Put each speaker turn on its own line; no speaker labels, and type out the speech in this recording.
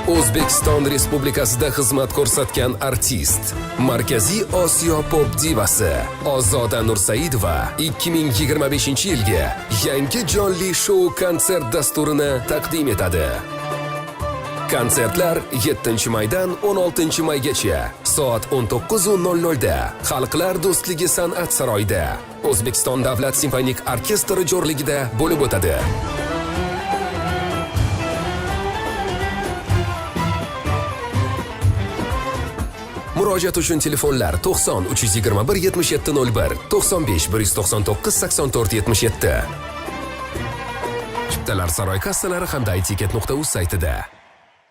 O'zbekiston Respublikasida xizmat ko'rsatgan artist, Markaziy Osiyo pop divasi Ozoda Nursaidova 2025-yilga yangi jonli shou konsert dasturini taqdim etadi. Konsertlar 7-maydan 16-maygacha soat 19:00 da Xalqlar do'stligi san'at saroyida O'zbekiston Davlat simfonik orkestri jo'rligida bo'lib o'tadi. Murojaat uchun telefonlar 90 321 7701, 95 199 84 77. Chiptalar saroy kassalari hamda etiket.uz saytida.